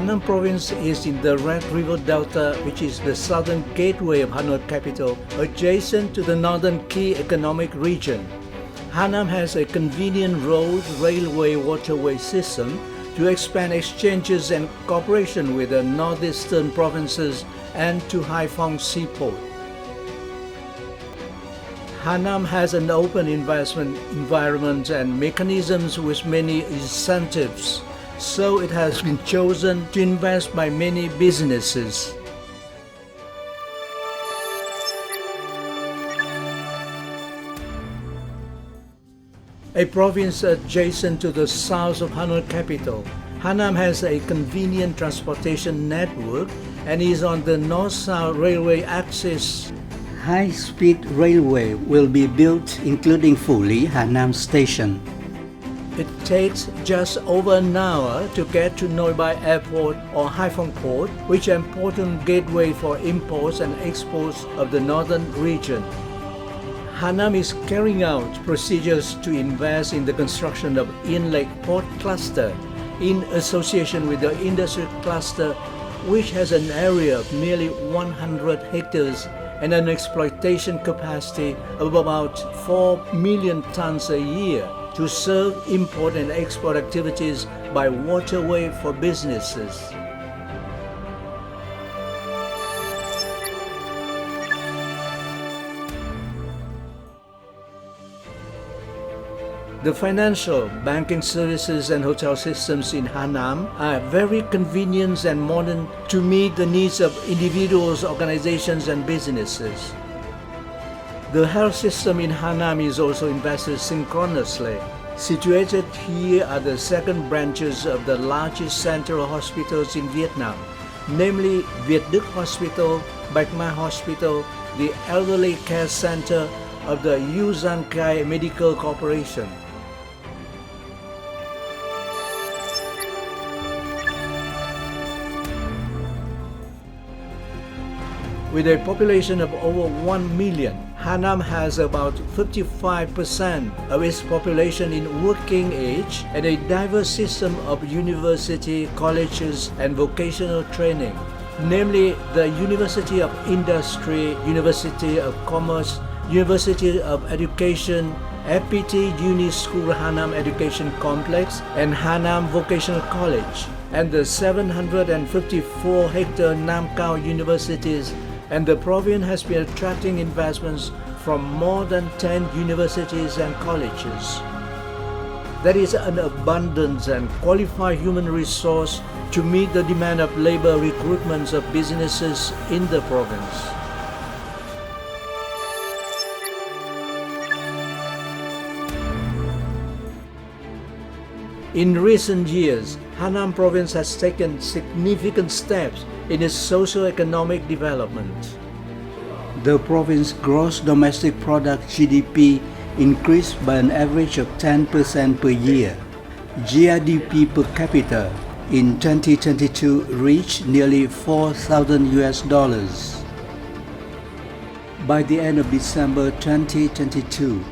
Hanam province is in the Red River Delta, which is the southern gateway of Hanoi capital, adjacent to the northern key economic region. Hanam has a convenient road, railway, waterway system to expand exchanges and cooperation with the northeastern provinces and to Haiphong seaport. Hanam has an open investment environment and mechanisms with many incentives, so it has been chosen to invest by many businesses. A province adjacent to the south of Hanoi capital, Hanam has a convenient transportation network and is on the north-south railway axis. High-speed railway will be built including Fuli Hanam Station. It takes just over an hour to get to Noi Bai Airport or Haiphong Port, which is an important gateway for imports and exports of the northern region. Hanam is carrying out procedures to invest in the construction of Inlet Port Cluster in association with the Industry Cluster, which has an area of nearly 100 hectares and an exploitation capacity of about 4 million tons a year to serve import and export activities by waterway for businesses. The financial, banking services and hotel systems in Hanam are very convenient and modern to meet the needs of individuals, organizations and businesses. The health system in Hanam is also invested synchronously. Situated here are the second branches of the largest central hospitals in Vietnam, namely Việt Đức Hospital, Bạch Mai Hospital, the Elderly Care Center of the Yu Giang Khai Medical Corporation. With a population of over 1 million, Hanam has about 55% of its population in working age and a diverse system of university, colleges and vocational training, namely the University of Industry, University of Commerce, University of Education, FPT Uni School Hanam Education Complex and Hanam Vocational College, and the 754-hectare Nam Cao universities, and the province has been attracting investments from more than 10 universities and colleges. There is an abundance and qualified human resource to meet the demand of labor recruitments of businesses in the province. In recent years, Hanam province has taken significant steps in its socio-economic development. The province's gross domestic product GDP increased by an average of 10% per year. GDP per capita in 2022 reached nearly $4,000. By the end of December 2022,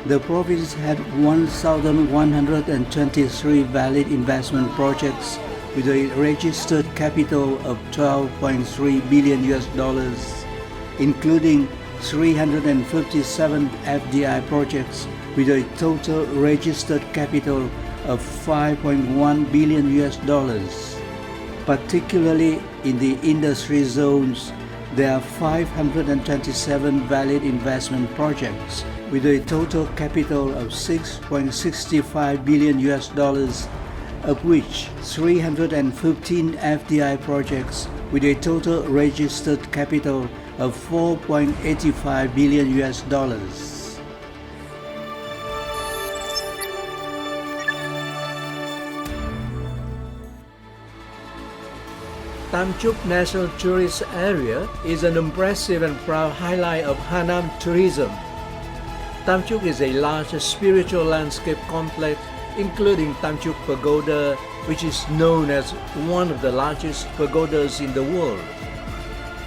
the province had 1,123 valid investment projects with a registered capital of $12.3 billion, including 357 FDI projects with a total registered capital of $5.1 billion. Particularly in the industry zones, there are 527 valid investment projects with a total capital of $6.65 billion, of which 315 FDI projects with a total registered capital of $4.85 billion. Tam Chuk National Tourist Area is an impressive and proud highlight of Hanam tourism. Tam Chuk is a large spiritual landscape complex including Tam Chuk Pagoda, which is known as one of the largest pagodas in the world.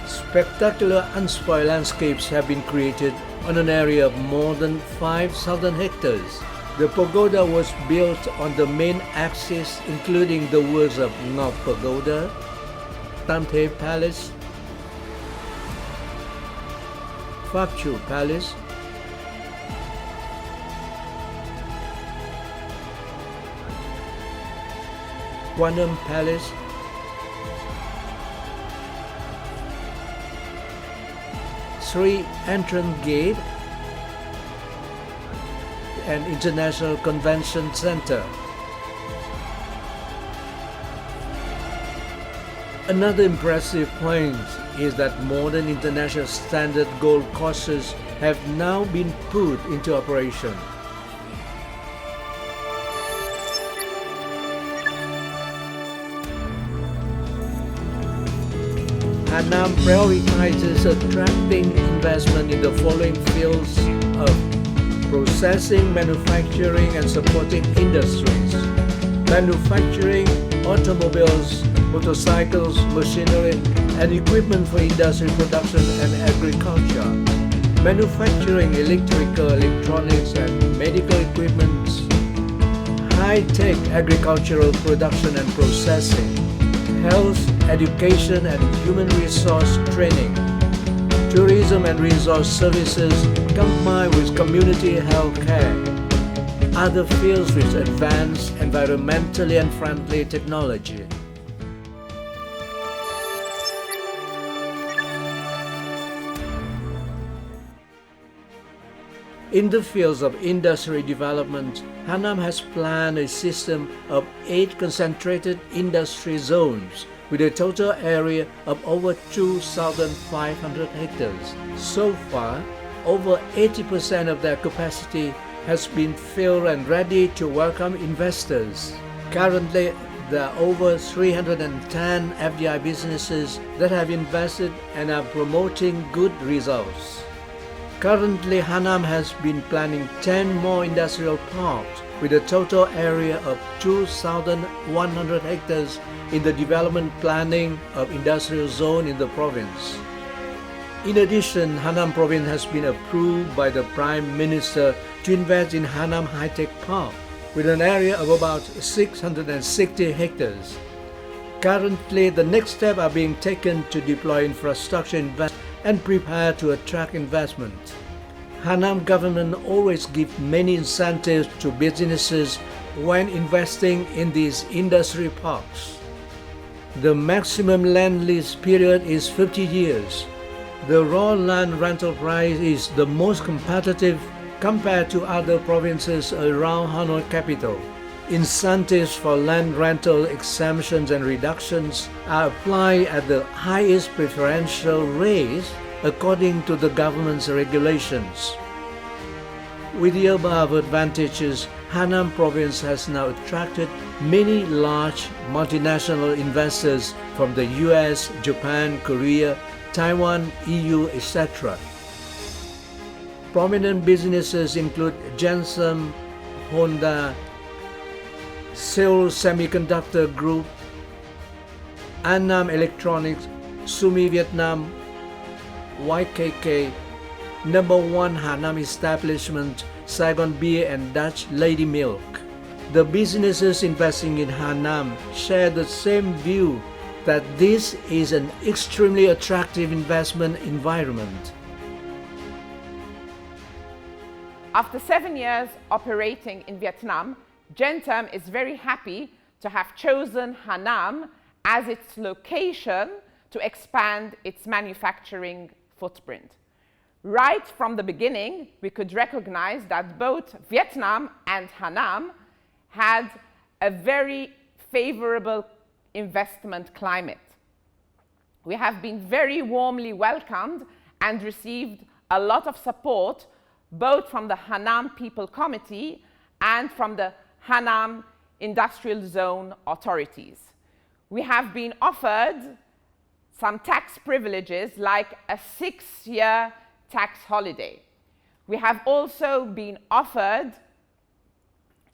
Spectacular unspoiled landscapes have been created on an area of more than 5,000 hectares. The pagoda was built on the main axis, including the works of Ngọc Pagoda, Tam Thep Palace, Phap Chu Palace, Quanum Palace, Sri Entrance Gate, and International Convention Center. Another impressive point is that modern international standard golf courses have now been put into operation. Hanam prioritizes attracting investment in the following fields of processing, manufacturing, and supporting industries: manufacturing, automobiles, motorcycles, machinery, and equipment for industry production and agriculture; manufacturing electrical, electronics, and medical equipment; high-tech agricultural production and processing; health, education, and human resource training; tourism and resource services combined with community health care; other fields with advanced environmentally and friendly technology. In the fields of industry development, Hanam has planned a system of 8 concentrated industry zones with a total area of over 2,500 hectares. So far, over 80% of their capacity has been filled and ready to welcome investors. Currently, there are over 310 FDI businesses that have invested and are promoting good results. Currently, Hanam has been planning 10 more industrial parks with a total area of 2,100 hectares in the development planning of industrial zone in the province. In addition, Hanam province has been approved by the Prime Minister to invest in Hanam High-Tech Park with an area of about 660 hectares. Currently, the next steps are being taken to deploy infrastructure investment and prepare to attract investment. Hanam government always gives many incentives to businesses when investing in these industry parks. The maximum land lease period is 50 years. The raw land rental price is the most competitive compared to other provinces around Hanoi capital. Incentives for land rental exemptions and reductions are applied at the highest preferential rates according to the government's regulations. With the above advantages, Hanam province has now attracted many large multinational investors from the US, Japan, Korea, Taiwan, EU, etc. Prominent businesses include Jensen, Honda, Seoul Semiconductor Group, Annam Electronics, Sumi Vietnam, YKK, Number 1 Hanam Establishment, Saigon Beer and Dutch Lady Milk. The businesses investing in Hanam share the same view that this is an extremely attractive investment environment. After 7 years operating in Vietnam, Gentem is very happy to have chosen Hanam as its location to expand its manufacturing footprint. Right from the beginning, we could recognize that both Vietnam and Hanam had a very favorable investment climate. We have been very warmly welcomed and received a lot of support both from the Hanam People Committee and from the Hanam Industrial Zone authorities. We have been offered some tax privileges like a 6-year tax holiday. We have also been offered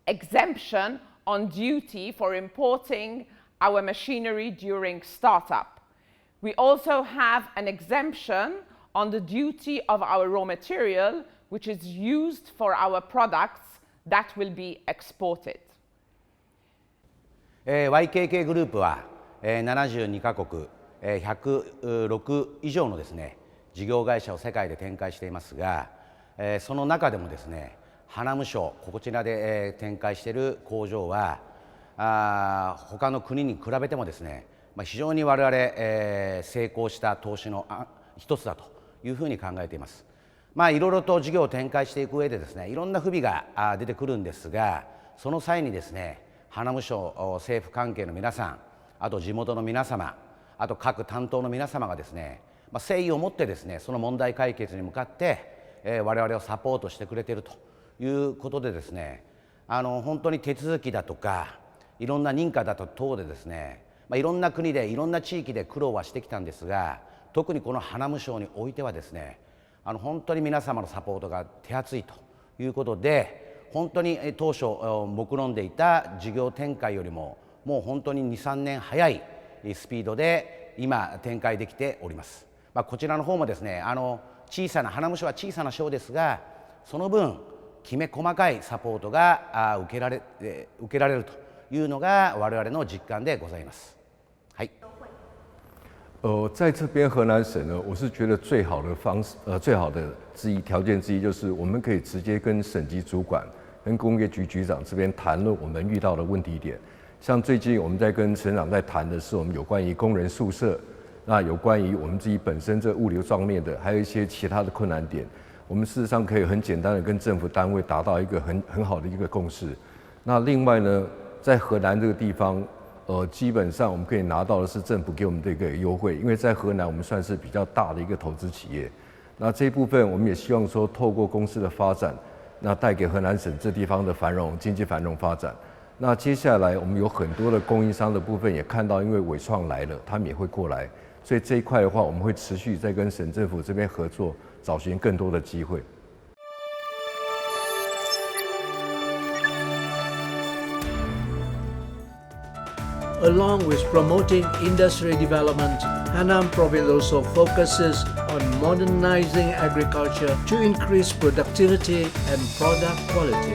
exemption on duty for importing our machinery during startup. We also have an exemption on the duty of our raw material, which is used for our products that will be exported. YKK グループは72カ国106以上のですね事業会社を世界で展開していますが、その中でもですねハナム省こちらで展開している工場は他の国に比べてもですね非常に我々成功した投資の一つだというふうに考えています。いろいろと事業を展開していく上でですねいろんな不備が出てくるんですが、その際にですねハナム省政府関係の皆さん、あと地元の皆様、あと各担当の皆様がですね誠意を持ってですねその問題解決に向かって我々をサポートしてくれているということでですね本当に手続きだとかいろんな認可だと等でですねいろんな国でいろんな地域で苦労はしてきたんですが、特にこのハナム省においてはですね本当に皆様のサポートが手厚いということで、本当に当初目論んでいた事業展開よりももう本当に 2,3 年早いスピードで今展開できております。こちらの方もですねハナム省は小さな省ですが、その分きめ細かいサポートが受けられるというのが我々の実感でございます。はい。在这边河南省呢，我是觉得最好的条件之一就是我们可以直接跟省级主管、跟工业局局长这边谈论我们遇到的问题点。像最近我们在跟省长在谈的是我们有关于工人宿舍，那有关于我们自己本身这物流上面的，还有一些其他的困难点，我们事实上可以很简单的跟政府单位达到一个很好的一个共识。那另外呢，在河南这个地方。基本上我们可以拿到的是政府给我们的一个优惠，因为在河南我们算是比较大的一个投资企业。那这一部分我们也希望说，透过公司的发展，那带给河南省这地方的经济繁荣发展。那接下来我们有很多的供应商的部分也看到，因为伟创来了，他们也会过来，所以这一块的话，我们会持续在跟省政府这边合作，找寻更多的机会。Along with promoting industry development, Hanam province also focuses on modernizing agriculture to increase productivity and product quality.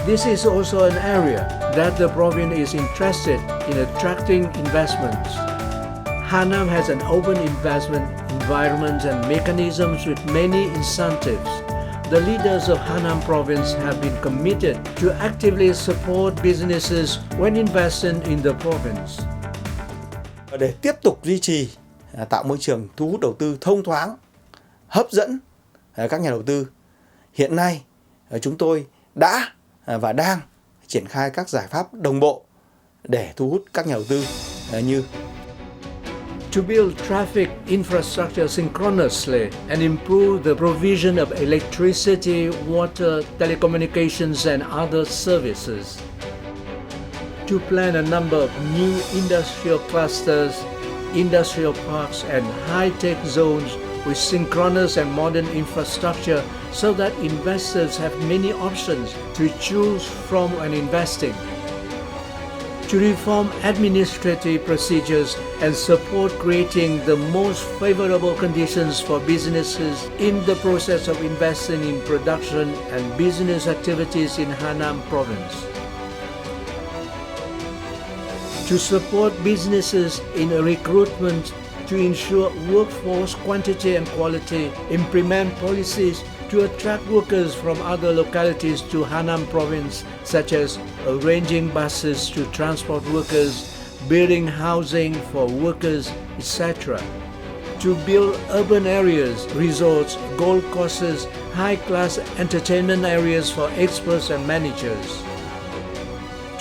This is also an area that the province is interested in attracting investments. Hanam has an open investment environment and mechanisms with many incentives. The leaders of Hanam province have been committed to actively support businesses when investing in the province. Để tiếp tục duy trì tạo môi trường thu hút đầu tư thông thoáng, hấp dẫn các nhà đầu tư, hiện nay chúng tôi đã và đang triển khai các giải pháp đồng bộ để thu hút các nhà đầu tư như to build traffic infrastructure synchronously and improve the provision of electricity, water, telecommunications and other services. To plan a number of new industrial clusters, industrial parks and high-tech zones with synchronous and modern infrastructure so that investors have many options to choose from when investing. To reform administrative procedures and support creating the most favorable conditions for businesses in the process of investing in production and business activities in Hanam province. To support businesses in recruitment, to ensure workforce quantity and quality, implement policies to attract workers from other localities to Hanam province, such as arranging buses to transport workers, building housing for workers, etc. To build urban areas, resorts, golf courses, high-class entertainment areas for experts and managers.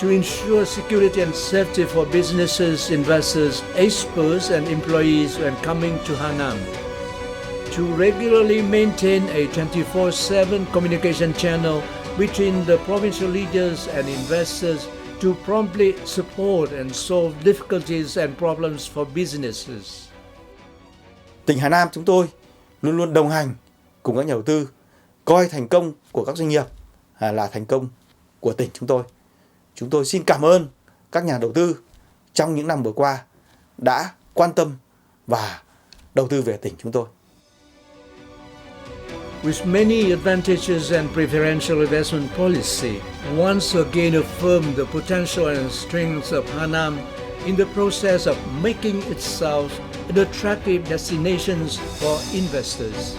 To ensure security and safety for businesses, investors, experts and employees when coming to Hanam. To regularly maintain a 24/7 communication channel between the provincial leaders and investors to promptly support and solve difficulties and problems for businesses. Tỉnh Hà Nam chúng tôi luôn luôn đồng hành cùng các nhà đầu tư, coi thành công của các doanh nghiệp là thành công của tỉnh chúng tôi. Chúng tôi xin cảm ơn các nhà đầu tư trong những năm vừa qua đã quan tâm và đầu tư về tỉnh chúng tôi. with many advantages and preferential investment policy, once again affirmed the potential and strengths of Hanam in the process of making itself an attractive destination for investors.